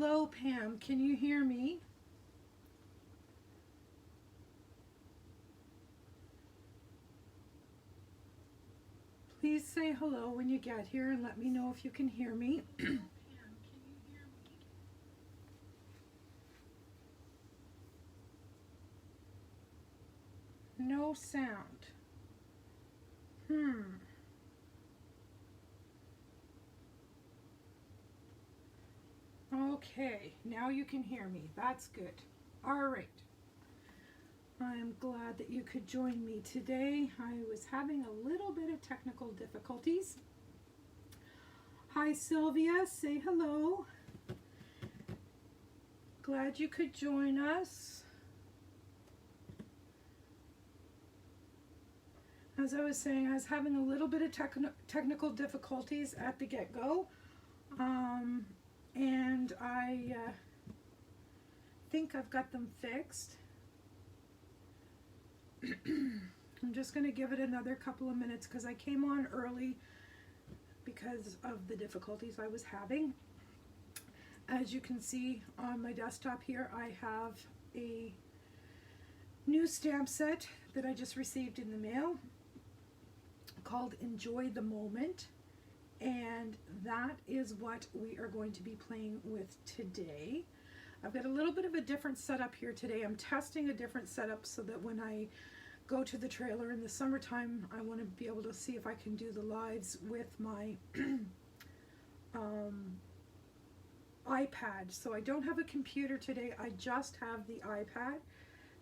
Hello, Pam. Can you hear me? Please say hello when you get here and let me know if you can hear me. No sound. Okay, now you can hear me. That's good. All right. I'm glad that you could join me today. I was having a little bit of technical difficulties. Hi, Sylvia. Say hello. Glad you could join us. As I was saying, I was having a little bit of technical difficulties at the get-go. And I think I've got them fixed. I'm just going to give it another couple of minutes because I came on early because of the difficulties I was having. As you can see on my desktop here, I have a new stamp set that I just received in the mail called Enjoy the Moment, and that is what we are going to be playing with today. I've got a little bit of a different setup here today. I'm testing a different setup so that when I go to the trailer in the summertime, I want to be able to see if I can do the lives with my iPad. So I don't have a computer today, I just have the iPad.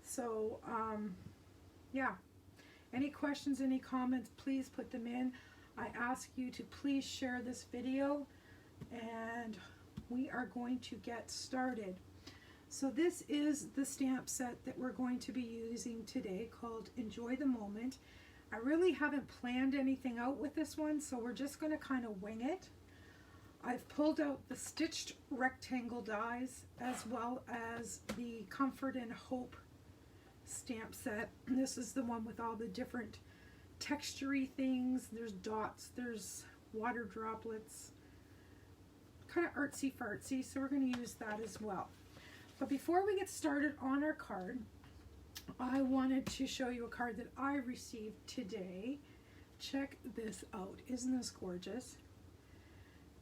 So yeah, any questions, any comments, please put them in. I ask you to please share this video, and we are going to get started. So this is the stamp set that we're going to be using today, called Enjoy the Moment. I really haven't planned anything out with this one, so we're just going to kind of wing it. I've pulled out the stitched rectangle dies as well as the Comfort and Hope stamp set. And this is the one with all the different textury things. There's dots, there's water droplets, kind of artsy fartsy, so we're going to use that as well. But before we get started on our card, I wanted to show you a card that I received today. Check this out. Isn't this gorgeous?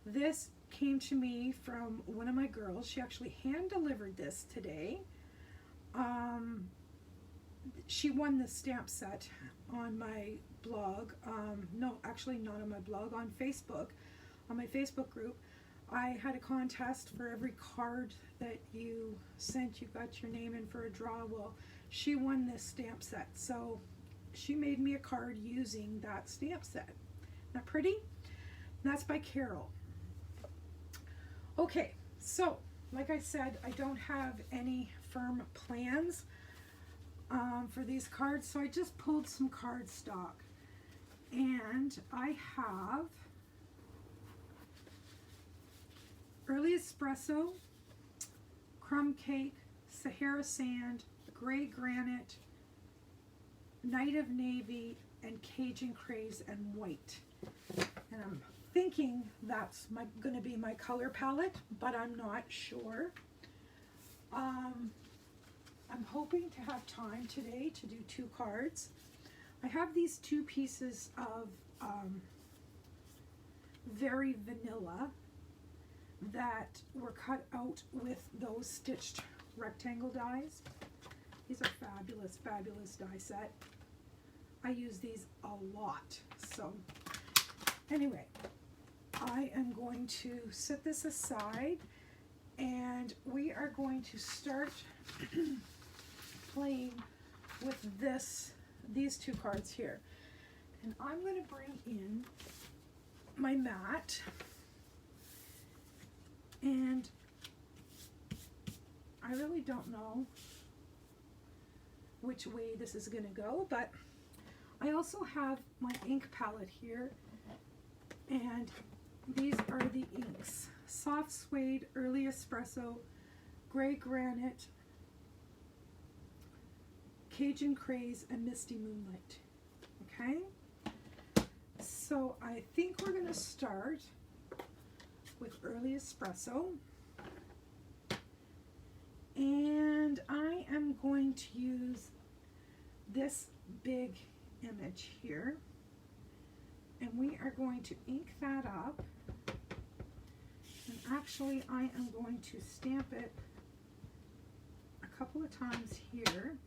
This came to me from one of my girls. She actually hand delivered this today. She won this stamp set on my blog. No, actually not on my blog, on Facebook, on my Facebook group. I had a contest for every card that you sent. You got your name in for a draw. Well, she won this stamp set. So she made me a card using that stamp set. Not pretty? That's by Carol. Okay, so like I said, I don't have any firm plans for these cards. So I just pulled some cardstock. And I have Early Espresso, Crumb Cake, Sahara Sand, Gray Granite, Night of Navy, and Cajun Craze and White. And I'm thinking that's going to be my color palette, but I'm not sure. I'm hoping to have time today to do 2 cards. I have these 2 pieces of very vanilla that were cut out with those stitched rectangle dies. These are fabulous, fabulous die set. I use these a lot. So anyway, I am going to set this aside and we are going to start playing with these 2 cards here. And I'm going to bring in my mat, and I really don't know which way this is going to go, but I also have my ink palette here, and these are the inks: Soft Suede, Early Espresso, Gray Granite, Cajun Craze, and Misty Moonlight. Okay, so I think we're going to start with Early Espresso. And I am going to use this big image here, and we are going to ink that up. And actually I am going to stamp it a couple of times here.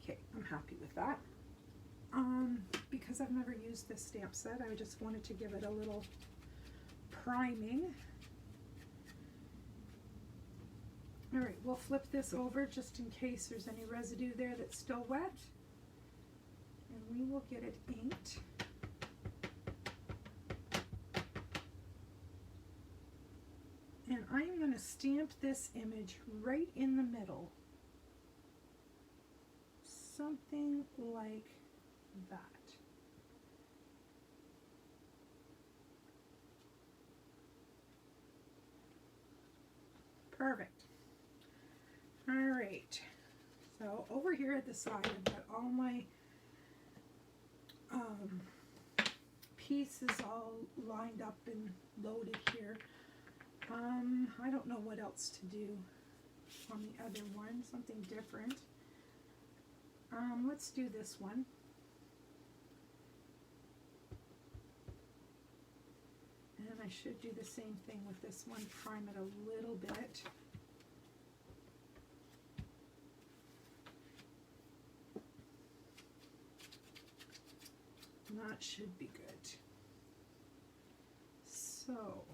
Okay, I'm happy with that. Because I've never used this stamp set, I just wanted to give it a little priming. All right, we'll flip this over just in case there's any residue there that's still wet, and we will get it inked. And I am going to stamp this image right in the middle, something like that. Perfect. All right, so over here at the side I've got all my pieces all lined up and loaded here. I don't know what else to do on the other one, something different. Let's do this one. And I should do the same thing with this one, prime it a little bit. That should be good. So,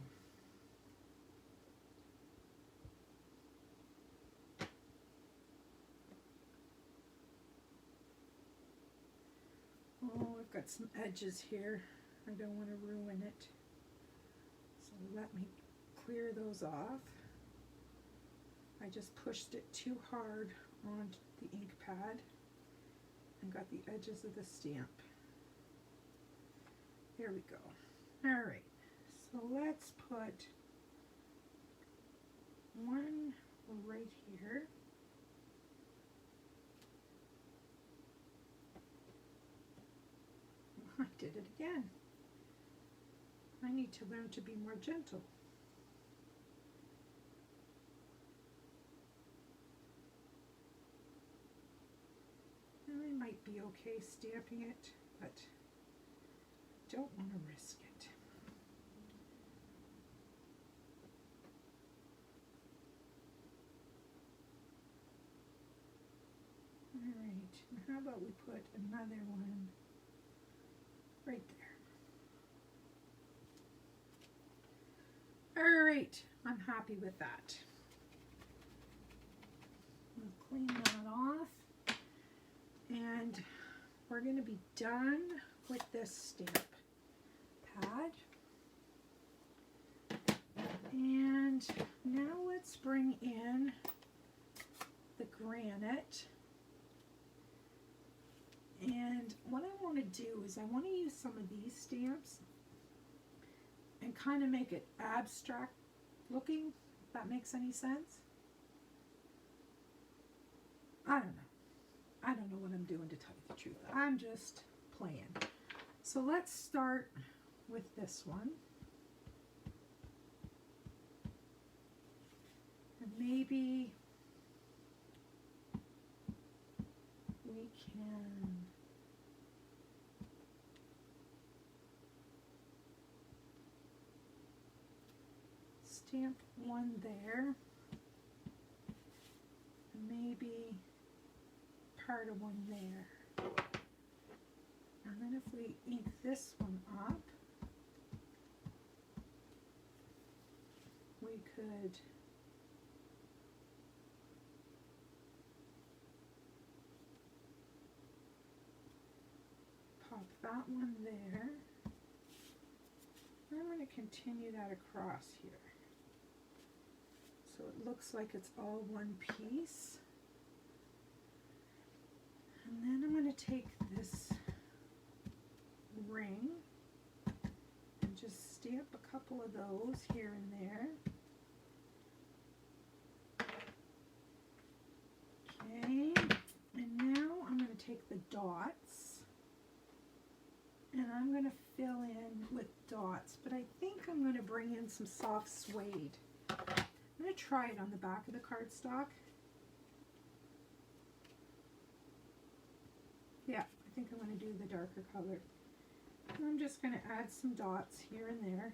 oh, I've got some edges here. I don't want to ruin it. So let me clear those off. I just pushed it too hard on the ink pad and got the edges of the stamp. There we go. All right, so let's put one right here. I did it again. I need to learn to be more gentle. I might be okay stamping it, but don't want to risk it. All right, how about we put another one right there. All right, I'm happy with that. I'll clean that off, and we're going to be done with this stamp pad. And now let's bring in the granite. And what I want to do is I want to use some of these stamps and kind of make it abstract looking, if that makes any sense. I don't know. I don't know what I'm doing, to tell you the truth. I'm just playing. So let's start with this one. And maybe we can stamp one there, and maybe part of one there. And then if we ink this one up, we could pop that one there. I'm going to continue that across here, so it looks like it's all one piece. And then I'm going to take this ring and just stamp a couple of those here and there. Okay, and now I'm going to take the dots And I'm going to fill in with dots, but I think I'm going to bring in some soft suede. I'm going to try it on the back of the cardstock. Yeah, I think I'm going to do the darker color. And I'm just going to add some dots here and there.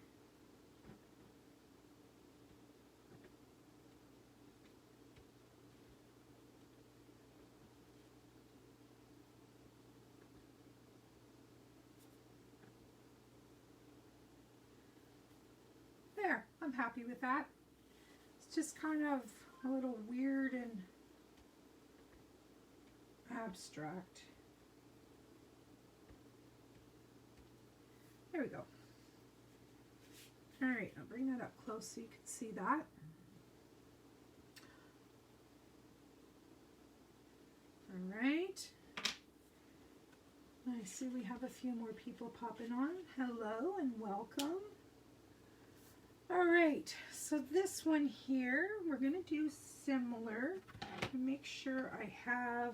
There, I'm happy with that. It's just kind of a little weird and abstract. There we go. All right, I'll bring that up close so you can see that. All right. I see we have a few more people popping on. Hello and welcome. All right, so this one here, we're going to do similar. Make sure I have,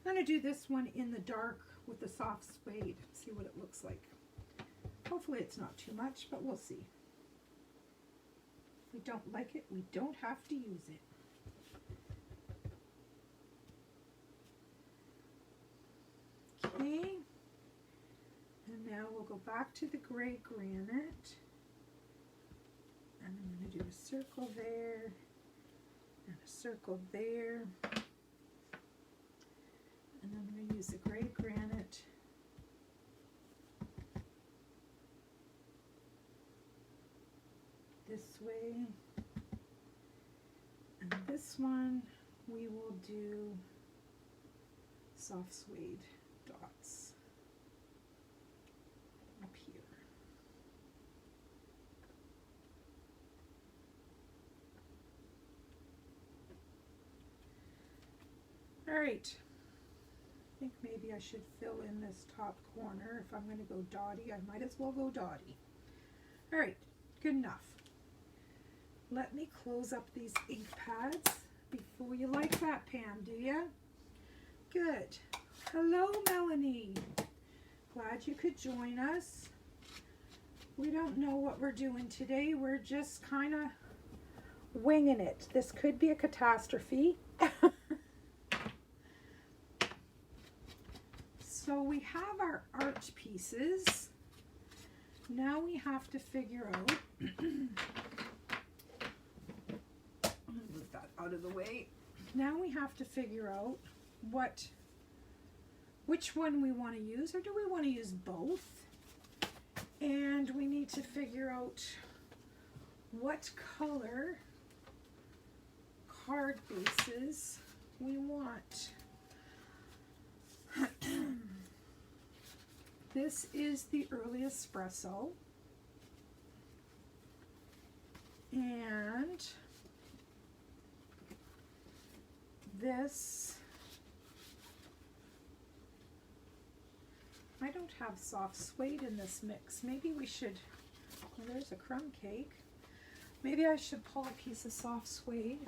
I'm going to do this one in the dark with the soft suede, see what it looks like. Hopefully it's not too much, but we'll see. If we don't like it, we don't have to use it. Okay, and now we'll go back to the gray granite. And I'm going to do a circle there, and a circle there. And I'm going to use the gray granite. This way. And this one we will do soft suede dots up here. All right, I think maybe I should fill in this top corner. If I'm going to go dotty, I might as well go dotty. All right, good enough. Let me close up these ink pads before you like that, Pam, do ya? Good. Hello, Melanie. Glad you could join us. We don't know what we're doing today. We're just kind of winging it. This could be a catastrophe. So we have our art pieces. Now we have to figure out, move that out of the way. Now we have to figure out which one we want to use, or do we want to use both? And we need to figure out what color card bases we want. This is the early espresso, and this, I don't have soft suede in this mix. Maybe we should, well, there's a crumb cake. Maybe I should pull a piece of soft suede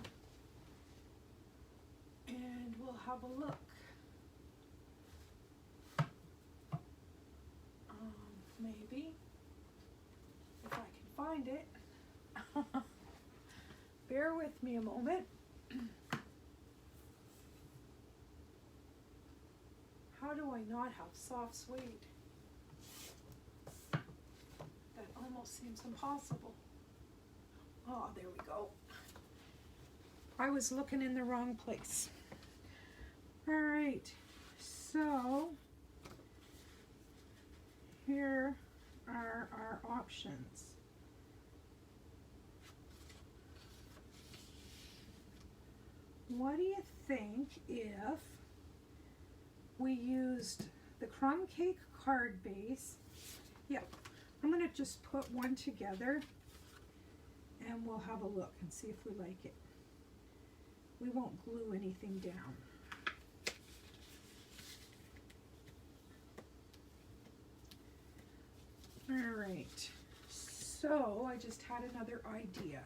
and we'll have a look. Maybe, if I can find it. Bear with me a moment. How do I not have soft suede? That almost seems impossible. Oh, there we go. I was looking in the wrong place. All right, so here are our options. What do you think if we used the crumb cake card base? Yeah, I'm going to just put one together and we'll have a look and see if we like it. We won't glue anything down. All right, so I just had another idea.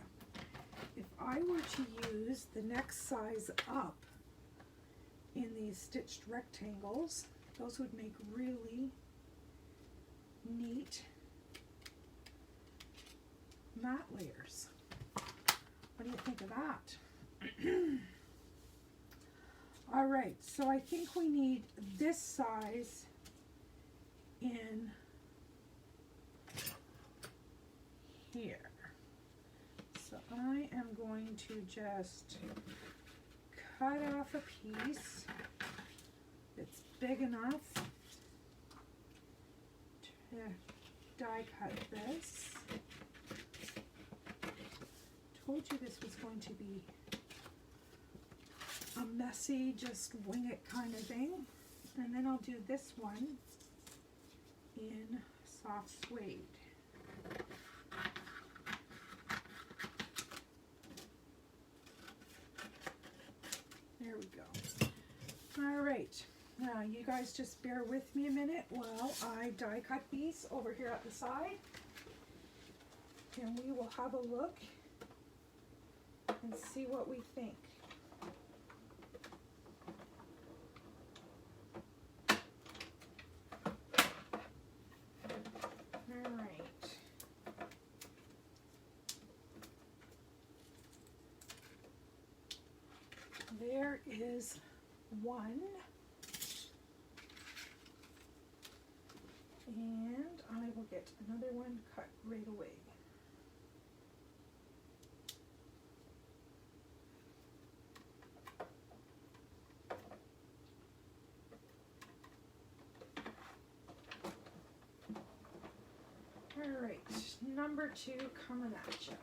If I were to use the next size up in these stitched rectangles, those would make really neat matte layers. What do you think of that? All right, so I think we need this size in here. So I am going to just cut off a piece that's big enough to die cut this. Told you this was going to be a messy, just wing it kind of thing. And then I'll do this one in soft suede. There we go. All right, now you guys just bear with me a minute while I die cut these over here at the side, and we will have a look and see what we think. All right. There is one, and I will get another one cut right away. All right, number 2 coming at you.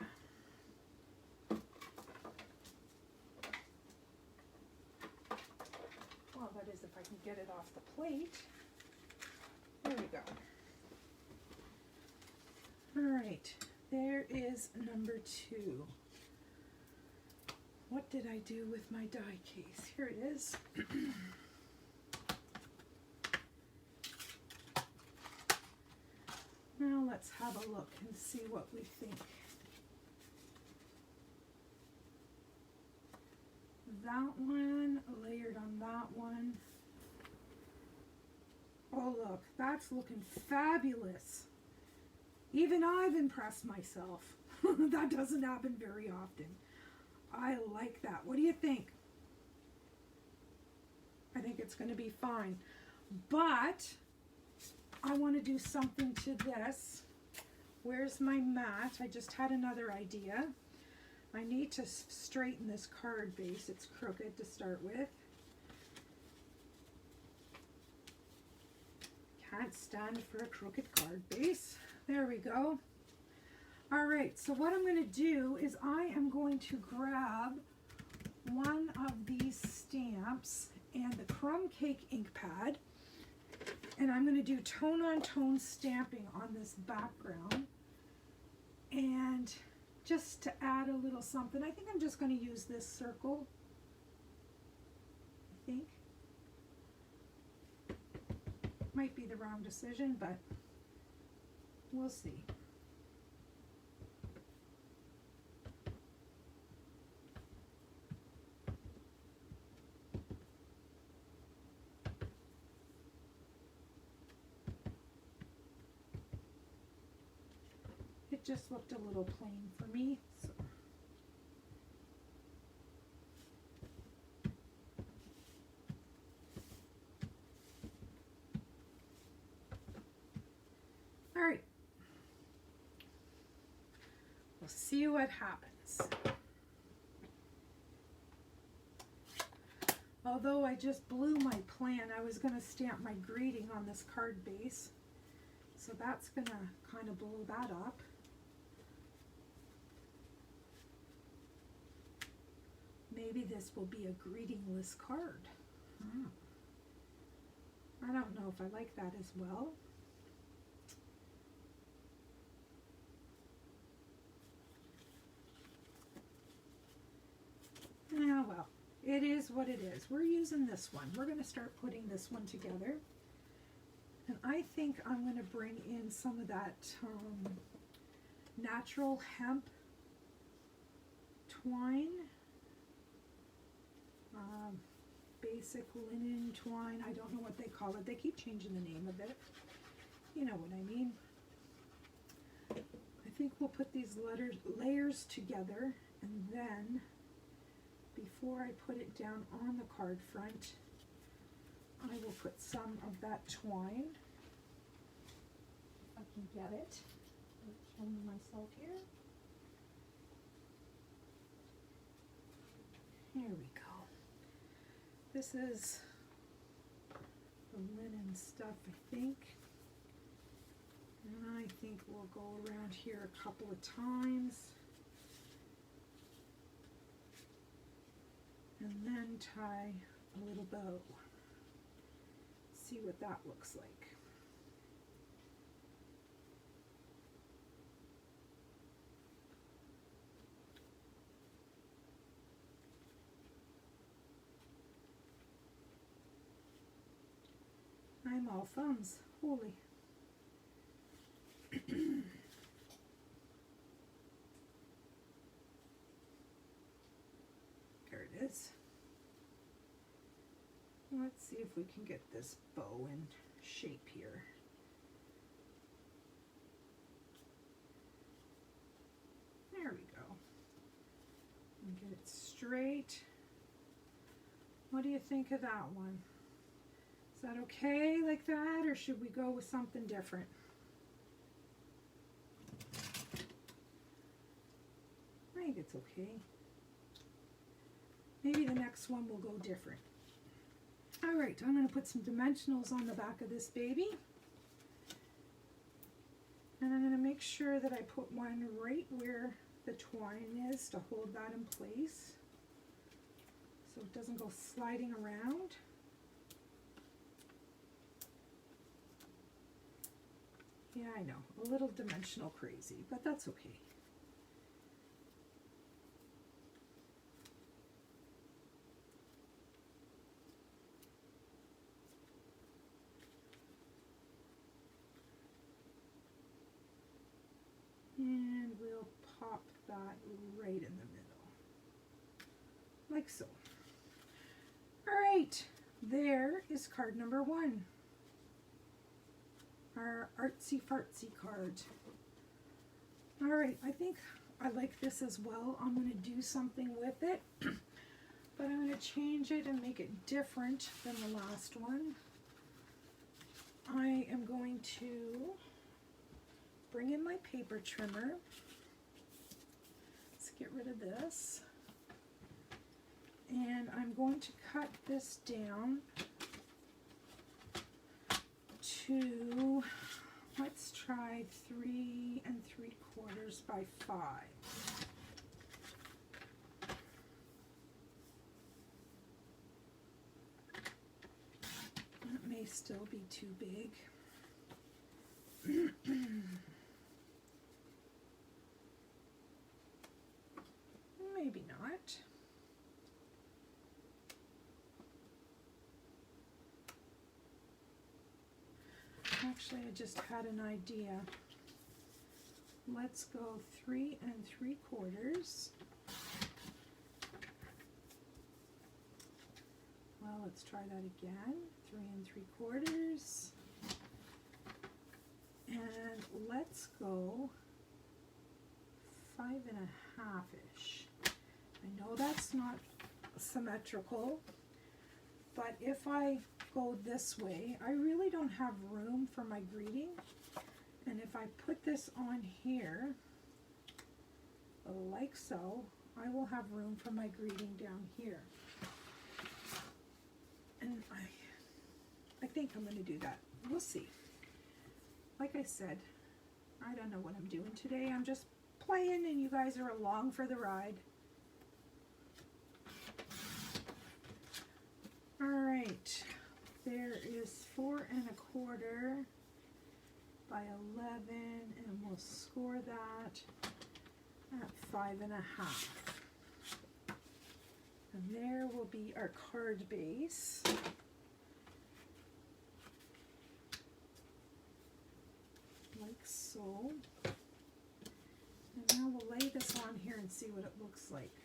Well, that is if I can get it off the plate. There we go. All right, there is number 2. What did I do with my die case? Here it is. Now let's have a look and see what we think. That one layered on that one. Oh look, that's looking fabulous. Even I've impressed myself. That doesn't happen very often. I like that. What do you think? I think it's going to be fine. But I want to do something to this. Where's my mat? I just had another idea. I need to straighten this card base. It's crooked to start with. Can't stand for a crooked card base. There we go. All right, so what I'm going to do is I am going to grab one of these stamps and the crumb cake ink pad, and I'm going to do tone-on-tone stamping on this background. And just to add a little something, I think I'm just going to use this circle. I think. Might be the wrong decision, but we'll see. It just looked a little plain for me. So. All right. We'll see what happens. Although I just blew my plan, I was going to stamp my greeting on this card base. So that's going to kind of blow that up. Maybe this will be a greetingless card. I don't know if I like that as well. Yeah, well, it is what it is. We're using this one. We're going to start putting this one together. And I think I'm going to bring in some of that natural hemp twine. Basic linen twine. I don't know what they call it. They keep changing the name of it. You know what I mean. I think we'll put these layers together, and then before I put it down on the card front, I will put some of that twine, if I can get it. I'm killing myself here. Here we go. This is the linen stuff, I think. And I think we'll go around here a couple of times. And then tie a little bow. See what that looks like. I'm all thumbs. Holy. There it is. Let's see if we can get this bow in shape here. There we go. And get it straight. What do you think of that one? Is that okay like that, or should we go with something different? I think it's okay. Maybe the next one will go different. All right, I'm going to put some dimensionals on the back of this baby. And I'm going to make sure that I put one right where the twine is to hold that in place, so it doesn't go sliding around. Yeah, I know, a little dimensional crazy, but that's okay. And we'll pop that right in the middle, like so. All right, there is card number 1. Our artsy fartsy card. All right, I think I like this as well. I'm going to do something with it, but I'm going to change it and make it different than the last one. I am going to bring in my paper trimmer. Let's get rid of this. And I'm going to cut this down to, let's try 3 3/4 by 5. That may still be too big. Maybe not. Actually, I just had an idea. Let's go 3 3/4. Well, let's try that again. 3 3/4. And let's go 5 1/2-ish. I know that's not symmetrical, but if I go this way, I really don't have room for my greeting. And if I put this on here, like so, I will have room for my greeting down here. And I think I'm going to do that. We'll see. Like I said, I don't know what I'm doing today. I'm just playing and you guys are along for the ride. All right, there is 4 1/4 by 11, and we'll score that at 5 1/2. And there will be our card base. Like so. And now we'll lay this on here and see what it looks like.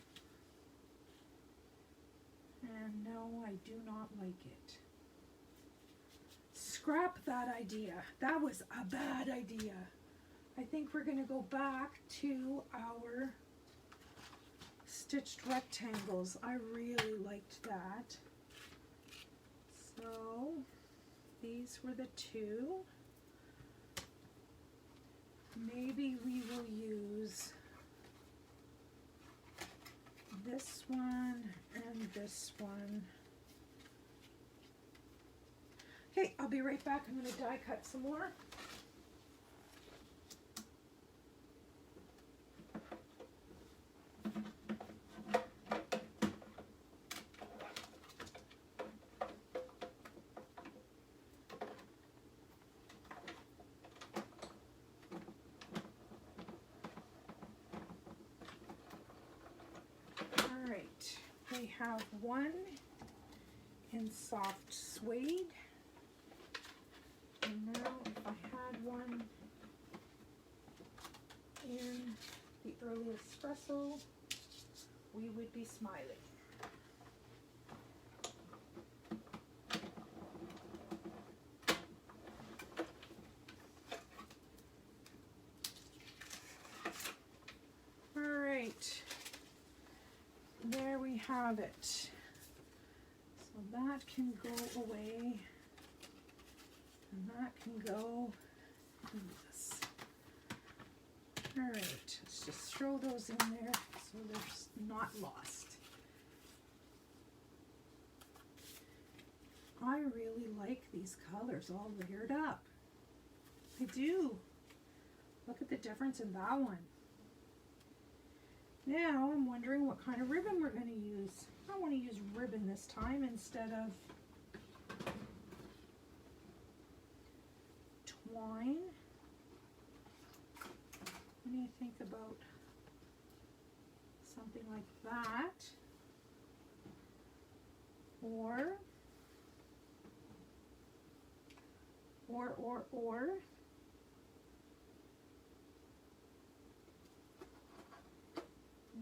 And no, I do not like it. scrap that idea. That was a bad idea. I think we're going to go back to our stitched rectangles. I really liked that. So these were the two. Maybe we will use this one and this one. Okay, I'll be right back. I'm going to die cut some more. All right, we have one in soft suede. And now if I had one in the early espresso, we would be smiling. All right, there we have it. So that can go away. And that can go in this. All right, let's just throw those in there so they're not lost. I really like these colors all layered up. I do. Look at the difference in that one. Now I'm wondering what kind of ribbon we're going to use. I want to use ribbon this time instead of twine. What do you think about something like that? Or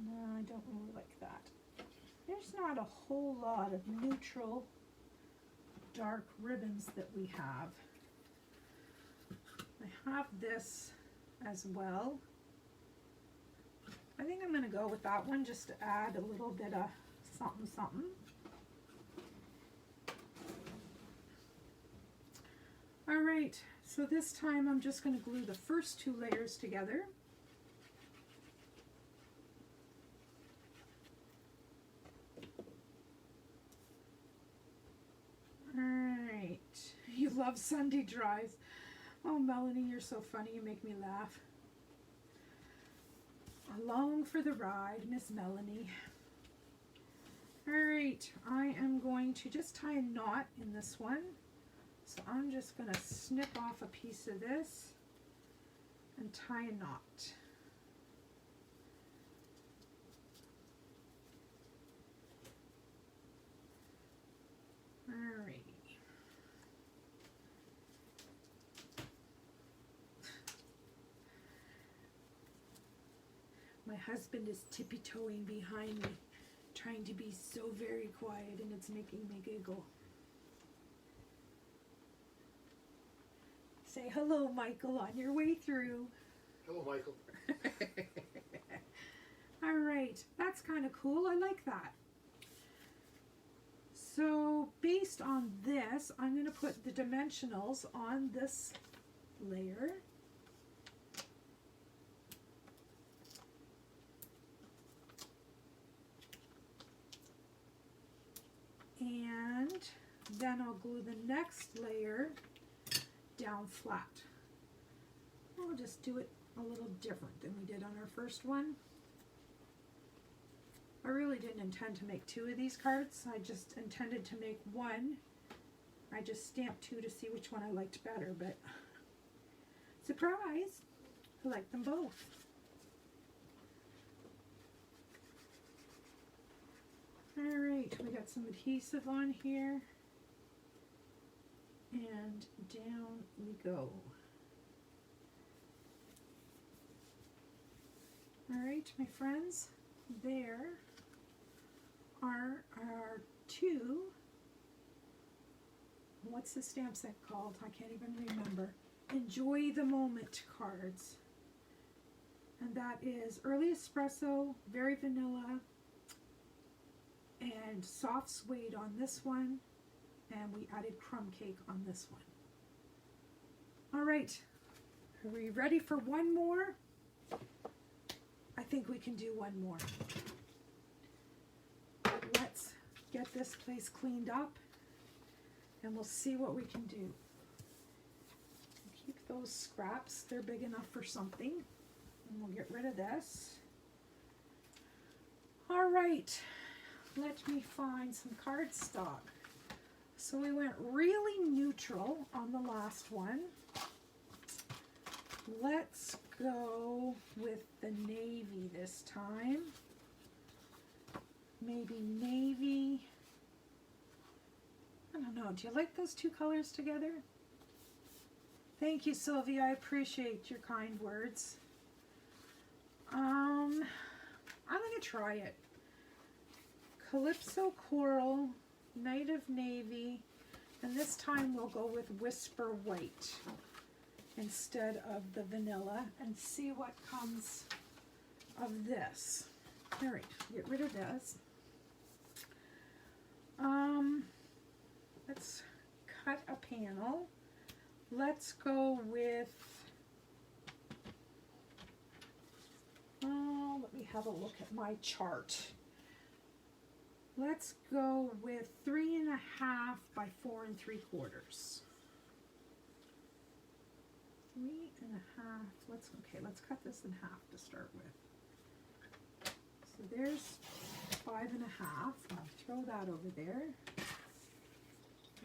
no, I don't really like that. There's not a whole lot of neutral dark ribbons that we have. I have this as well. I think I'm going to go with that one just to add a little bit of something something. All right, so this time I'm just going to glue the first two layers together. All right, you love Sunday dries. Oh, Melanie, you're so funny. You make me laugh. Along for the ride, Miss Melanie. All right, I am going to just tie a knot in this one. So I'm just going to snip off a piece of this and tie a knot. All right. My husband is tippy-toeing behind me, trying to be so very quiet, and it's making me giggle. Say hello, Michael, on your way through. Hello, Michael. All right, that's kind of cool. I like that. So based on this, I'm going to put the dimensionals on this layer. And then I'll glue the next layer down flat. I'll just do it a little different than we did on our first one. I really didn't intend to make two of these cards. I just intended to make one. I just stamped two to see which one I liked better, but surprise, I like them both. All right, we got some adhesive on here, and down we go. All right, my friends, there are our two what's the stamp set called? I can't even remember. Enjoy the Moment cards. And that is early espresso, very vanilla, and soft suede on this one. And we added crumb cake on this one. All right, are we ready for one more? I think we can do one more. Let's get this place cleaned up and we'll see what we can do. Keep those scraps, they're big enough for something. And we'll get rid of this. All right, let me find some cardstock. So we went really neutral on the last one. Let's go with the navy this time. Maybe navy. I don't know, do you like those two colors together? Thank you, Sylvia, I appreciate your kind words. I'm gonna try it. Calypso Coral, Night of Navy, and this time we'll go with Whisper White instead of the vanilla and see what comes of this. All right, get rid of this. Let's cut a panel. Let's go with, let me have a look at my chart. Let's go with 3.5 by 4 3/4. 3.5. Let's cut this in half to start with. So there's 5.5. I'll throw that over there.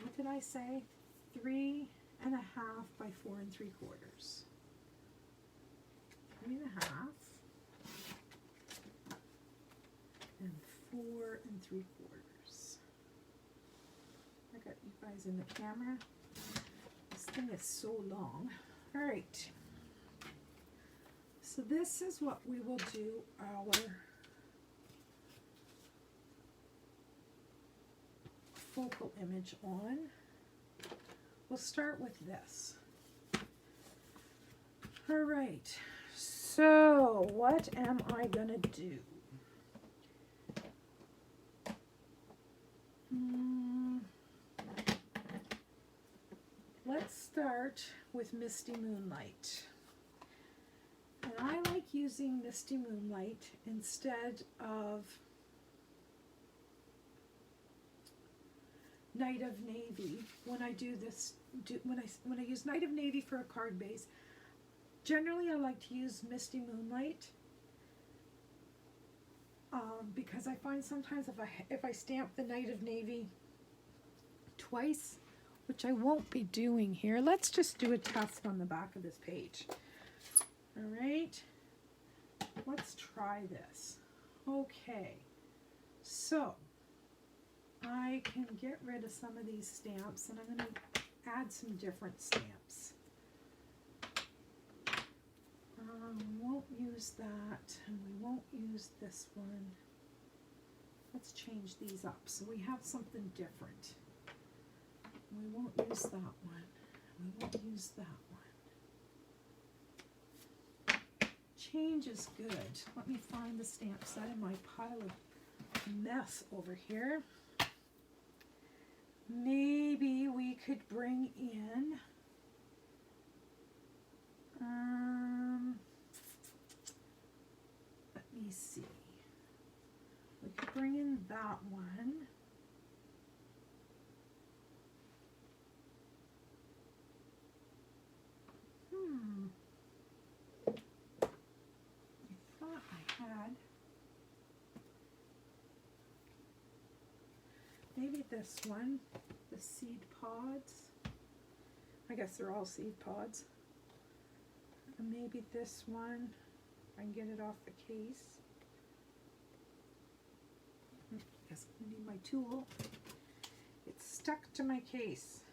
What did I say? 3.5 by 4 3/4. 3.5 and 4 3/4. I got you guys in the camera. This thing is so long. All right. So this is what we will do our focal image on. We'll start with this. All right, so what am I gonna do? Let's start with Misty Moonlight. And I like using Misty Moonlight instead of Night of Navy when I do this. When I use Night of Navy for a card base, generally I like to use Misty Moonlight because I find sometimes if I stamp the Night of Navy twice, which I won't be doing here. Let's just do a test on the back of this page. All right, let's try this. Okay, so I can get rid of some of these stamps and I'm going to add some different stamps. We won't use that and we won't use this one. Let's change these up so we have something different. We won't use that one. We won't use that one. Change is good. Let me find the stamp set in my pile of mess over here. Maybe we could bring in let me see. We could bring in that one. I thought I had maybe this one, the seed pods. I guess they're all seed pods. And maybe this one, if I can get it off the case. I guess I need my tool. It's stuck to my case.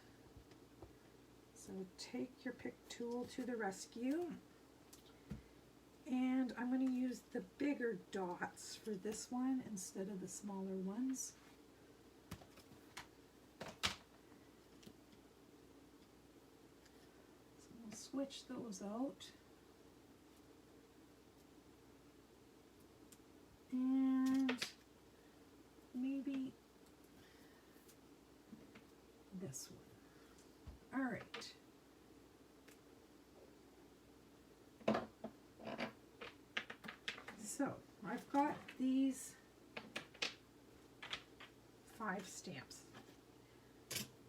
So take your pick tool to the rescue. And I'm going to use the bigger dots for this one instead of the smaller ones. switch those out. And maybe this one. All right. So I've got these 5 stamps.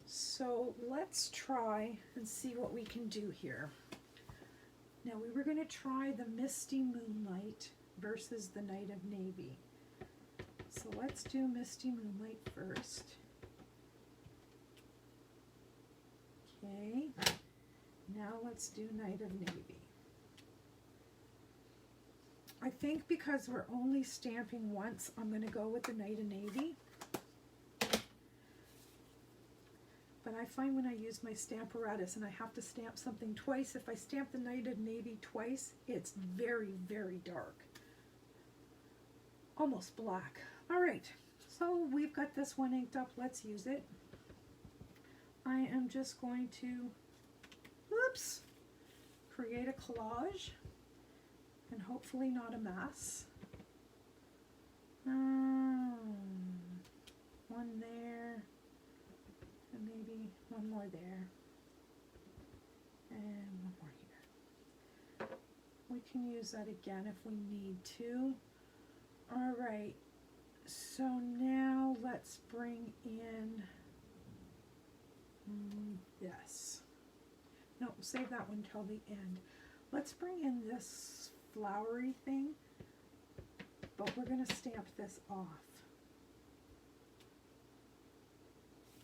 So let's try and see what we can do here. Now we were going to try the Misty Moonlight versus the Night of Navy. So let's do Misty Moonlight first. Okay, now let's do Night of Navy. I think because we're only stamping once, I'm going to go with the Night of Navy. But I find when I use my Stamparatus and I have to stamp something twice, if I stamp the Night of Navy twice, it's very, very dark. Almost black. All right, so we've got this one inked up. Let's use it. I am just going to, whoops, create a collage. And hopefully not a mess. One there, and maybe one more there, and one more here. We can use that again if we need to. All right, so now let's bring in this. No, save that one till the end. Let's bring in this flowery thing, but we're going to stamp this off.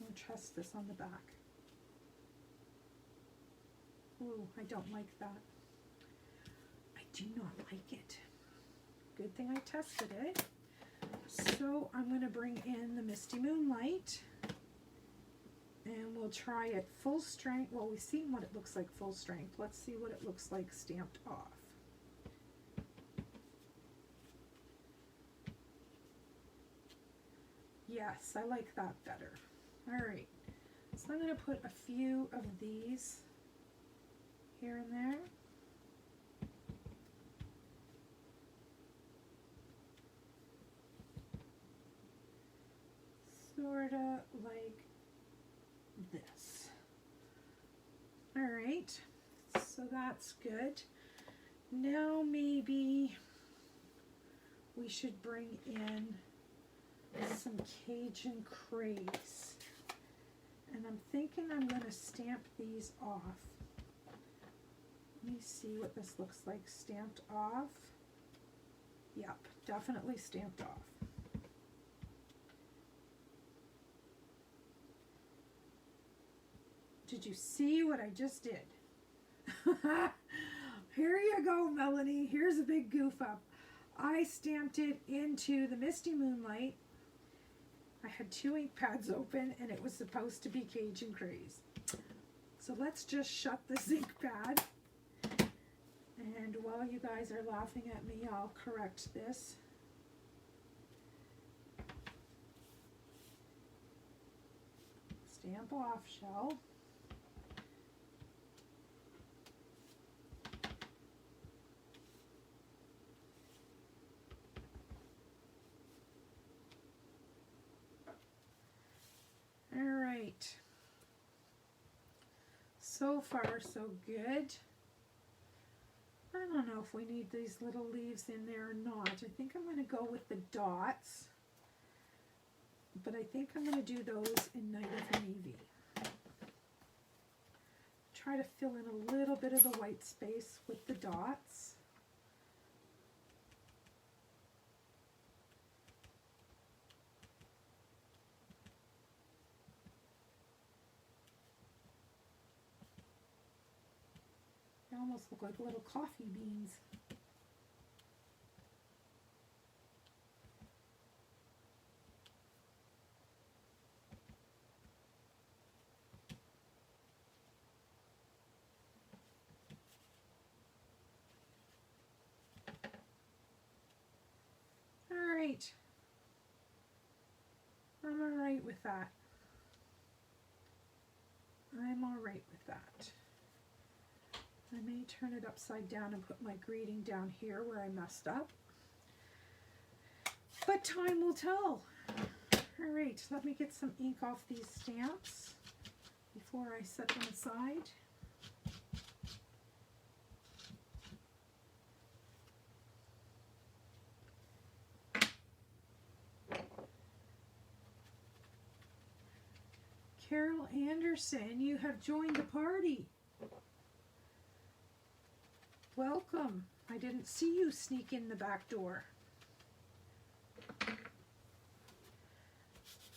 And trust this on the back. Ooh, I don't like that. I do not like it. Good thing I tested it. So I'm going to bring in the Misty Moonlight, and we'll try it full strength. Well, we've seen what it looks like full strength. Let's see what it looks like stamped off. Yes, I like that better. All right, so I'm going to put a few of these here and there. Sorta like this. All right, so that's good. Now maybe we should bring in some Cajun craze. And I'm thinking I'm going to stamp these off. Let me see what this looks like stamped off. Yep, definitely stamped off. Did you see what I just did? Here you go, Melanie. Here's a big goof up. I stamped it into the Misty Moonlight. I had 2 ink pads open and it was supposed to be Cajun Craze. So let's just shut this ink pad. And while you guys are laughing at me, I'll correct this. Stamp off, Shel. All right. So far, so good. I don't know if we need these little leaves in there or not. I think I'm going to go with the dots. But I think I'm going to do those in Night of Navy. Try to fill in a little bit of the white space with the dots. They almost look like little coffee beans. All right. I'm all right with that. I'm all right with that. I may turn it upside down and put my greeting down here where I messed up. But time will tell. All right, let me get some ink off these stamps before I set them aside. Shel Anderson, you have joined the party. Welcome. I didn't see you sneak in the back door.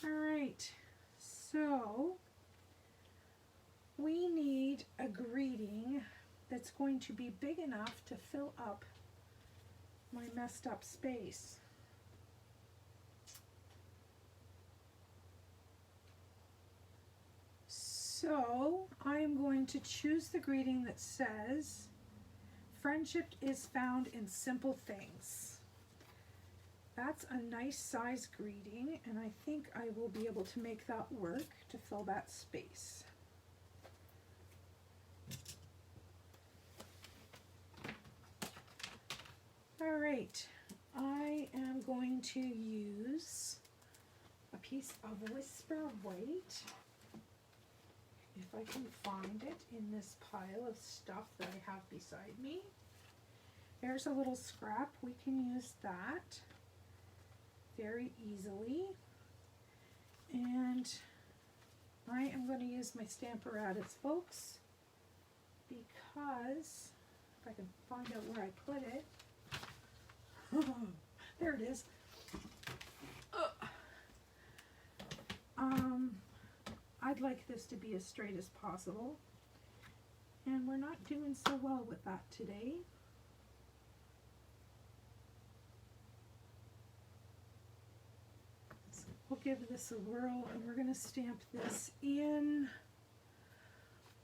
All right, so we need a greeting that's going to be big enough to fill up my messed up space. So I am going to choose the greeting that says, "Friendship is found in simple things." That's a nice size greeting, and I think I will be able to make that work to fill that space. All right, I am going to use a piece of Whisper White, if I can find it in this pile of stuff that I have beside me. There's a little scrap. We can use that very easily. And I am going to use my Stamparatus, folks, because if I can find out where I put it. There it is. I'd like this to be as straight as possible, and we're not doing so well with that today. So we'll give this a whirl, and we're going to stamp this in,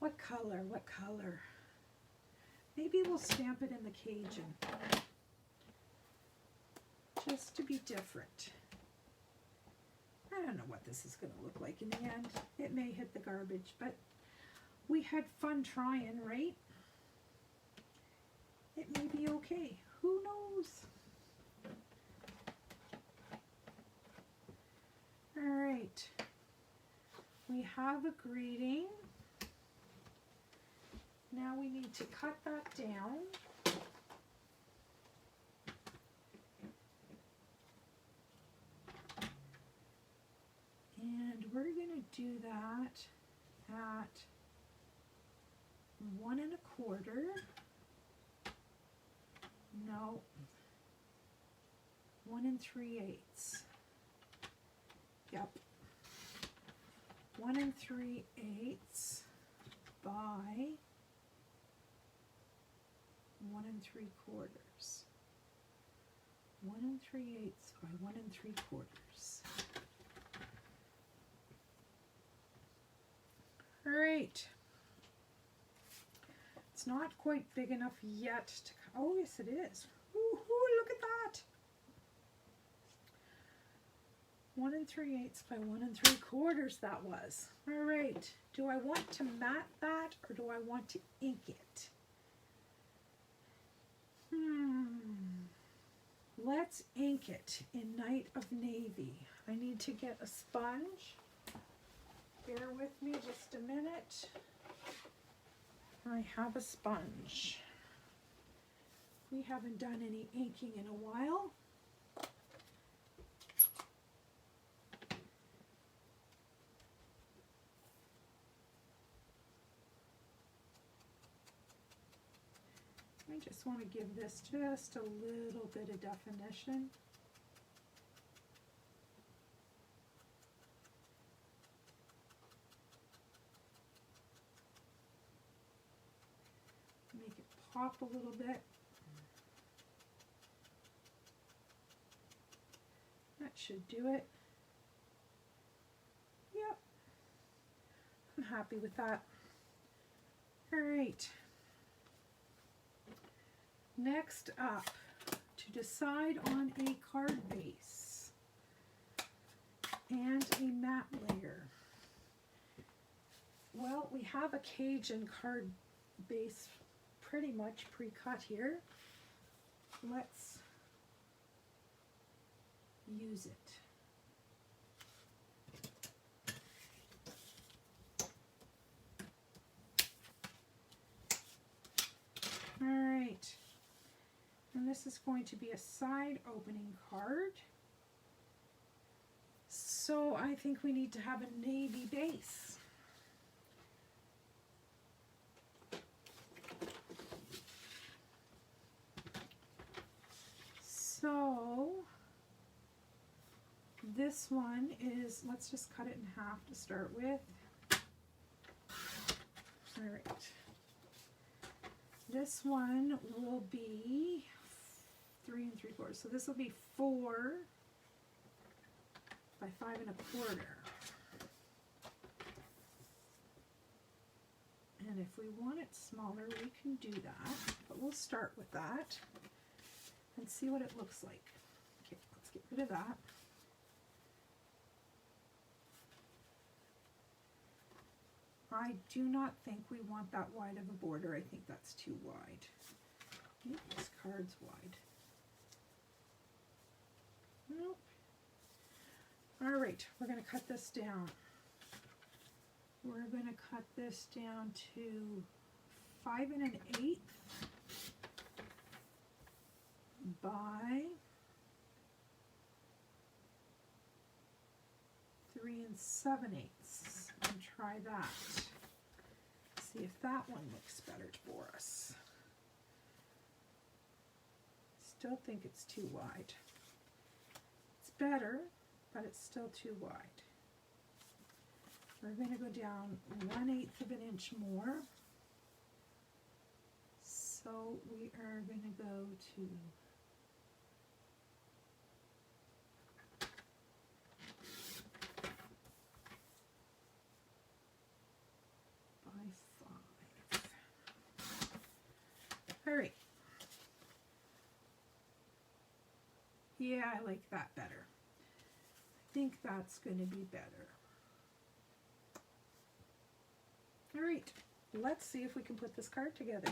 what color, what color? Maybe we'll stamp it in the Cajun, just to be different. I don't know what this is going to look like in the end. It may hit the garbage, but we had fun trying, right? It may be okay. Who knows? All right. We have a greeting. Now we need to cut that down. And we're going to do that at 1 1/4. No, 1 3/8. Yep. 1 3/8 by 1 3/4. 1 3/8 by 1 3/4. All right. It's not quite big enough yet to, oh yes it is. Ooh, look at that. 1 3/8 by 1 3/4 that was. All right. Do I want to matte that or do I want to ink it? Let's ink it in Night of Navy. I need to get a sponge. Bear with me just a minute. I have a sponge. We haven't done any inking in a while. I just want to give this just a little bit of definition. Make it pop a little bit. That should do it. Yep. I'm happy with that. All right. Next up, to decide on a card base and a matte layer. Well, we have a Cajun card base pretty much pre-cut here. Let's use it. All right, and this is going to be a side opening card. So I think we need to have a navy base. So this one is, let's just cut it in half to start with. All right. This one will be 3 3/4. So this will be 4 by 5 1/4. And if we want it smaller, we can do that. But we'll start with that and see what it looks like. Okay, let's get rid of that. I do not think we want that wide of a border. I think that's too wide. Maybe this card's wide. Nope. All right, we're going to cut this down. We're going to cut this down to 5 1/8 by 3 7/8. And try that. See if that one looks better for us. Still think it's too wide. It's better, but it's still too wide. We're going to go down 1/8 of an inch more. So we are going to go to 5. All right. Yeah, I like that better. I think that's going to be better. All right, let's see if we can put this card together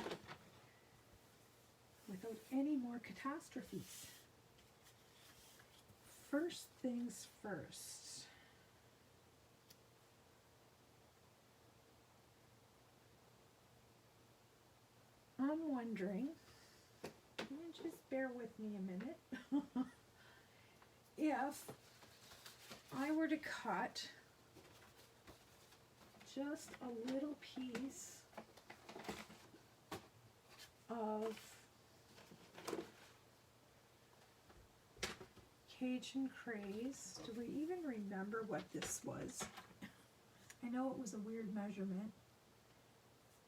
without any more catastrophes. First things first. I'm wondering, just bear with me a minute, if I were to cut just a little piece of Cajun Craze. Do we even remember what this was? I know it was a weird measurement.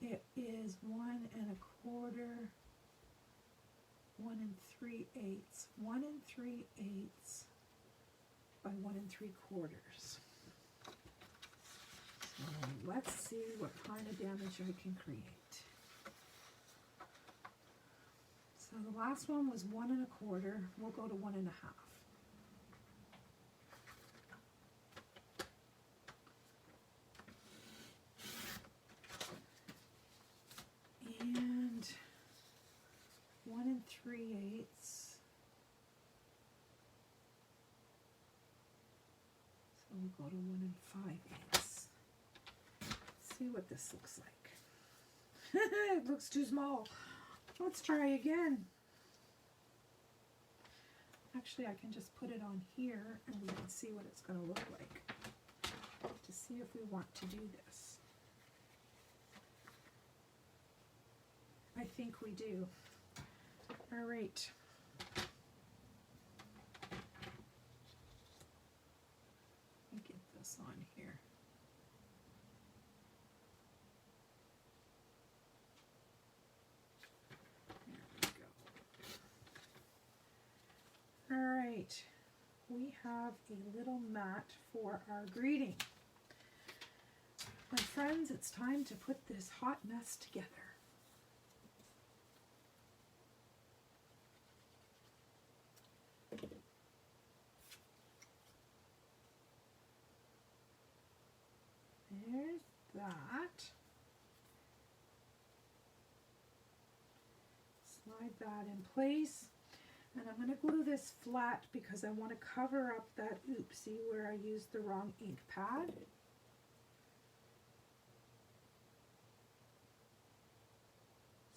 It is 1 1/4, 1 3/8, 1 3/8 by 1 3/4. So let's see what kind of damage I can create. So the last one was 1 1/4. We'll go to 1 1/2. And 1 3/8. So we'll go to 1 5/8. See what this looks like. It looks too small. Let's try again. Actually, I can just put it on here and we can see what it's going to look like to see if we want to do this. I think we do. All right. Let me get this on here. All right, we have a little mat for our greeting. My friends, it's time to put this hot mess together. There's that. slide that in place. And I'm going to glue this flat because I want to cover up that oopsie where I used the wrong ink pad.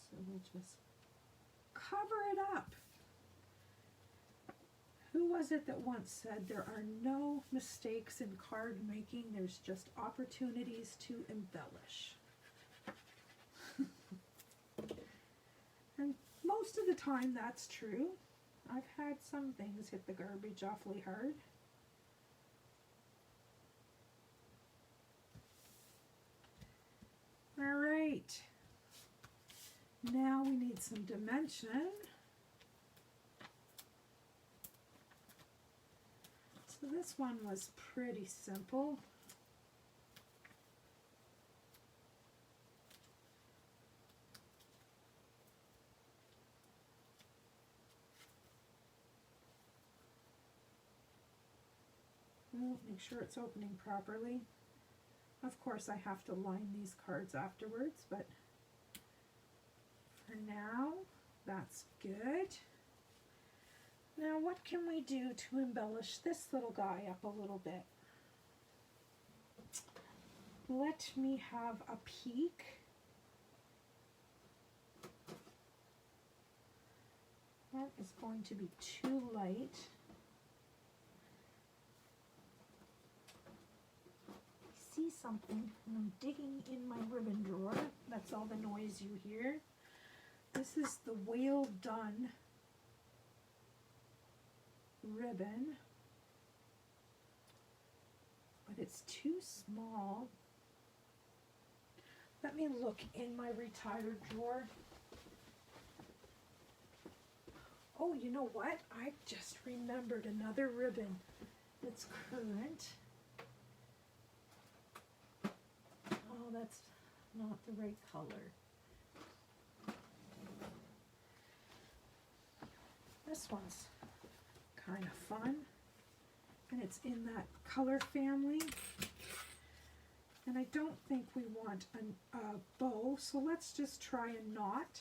So we'll just cover it up. Who was it that once said there are no mistakes in card making, there's just opportunities to embellish? And most of the time that's true. I've had some things hit the garbage awfully hard. All right. Now we need some dimension. So this one was pretty simple. Make sure it's opening properly. Of course, I have to line these cards afterwards, but for now, that's good. Now, what can we do to embellish this little guy up a little bit? Let me have a peek. That is going to be too light. See something and I'm digging in my ribbon drawer. That's all the noise you hear. This is the Well Done ribbon, but it's too small. Let me look in my retired drawer. Oh, you know what? I just remembered another ribbon that's current. Oh, that's not the right color. This one's kind of fun, and it's in that color family. And I don't think we want a bow, so let's just try a knot.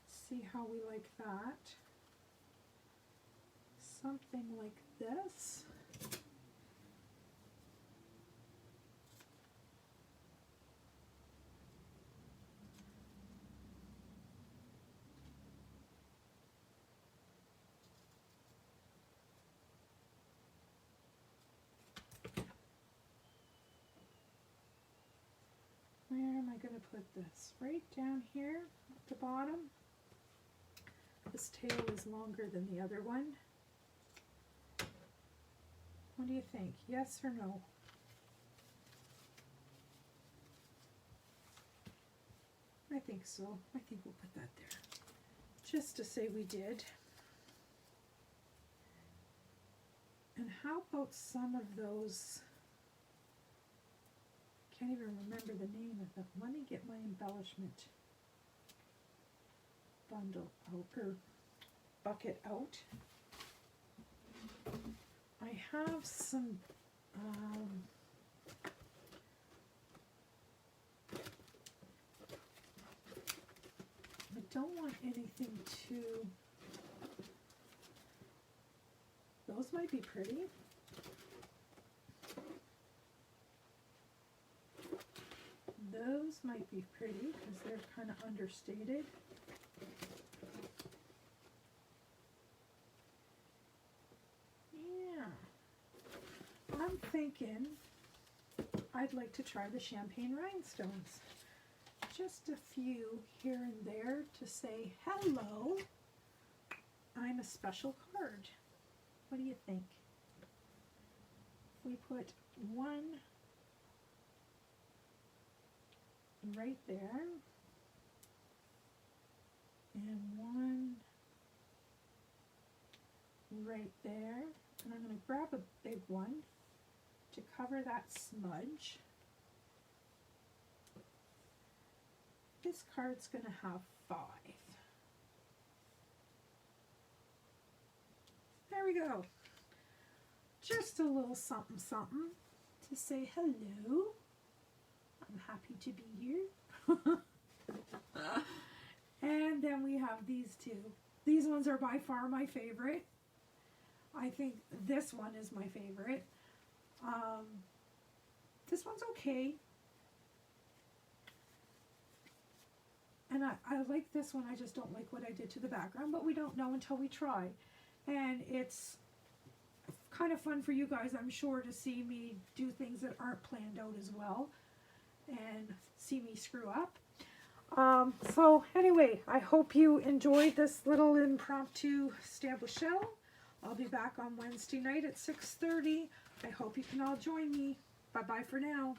See how we like that. Something like this. Where am I going to put this? Right down here at the bottom. This tail is longer than the other one. What do you think? Yes or no? I think so. I think we'll put that there. Just to say we did. And how about some of those, can't even remember the name of them. Let me get my embellishment bundle out, or bucket out. I have some I don't want anything too, those might be pretty. Those might be pretty because they're kind of understated. Yeah. I'm thinking I'd like to try the champagne rhinestones. Just a few here and there to say, hello, I'm a special card. What do you think? If we put one right there, and one right there, and I'm going to grab a big one to cover that smudge. This card's going to have 5. There we go. Just a little something something to say hello. I'm happy to be here. And then we have these two. These ones are by far my favorite. I think this one is my favorite. This one's okay. And I like this one. I just don't like what I did to the background, but we don't know until we try. And it's kind of fun for you guys, I'm sure, to see me do things that aren't planned out as well and see me screw up. So anyway, I hope you enjoyed this little impromptu Stamp with Shel. I'll be back on Wednesday night at 6:30. I hope you can all join me. Bye-bye for now.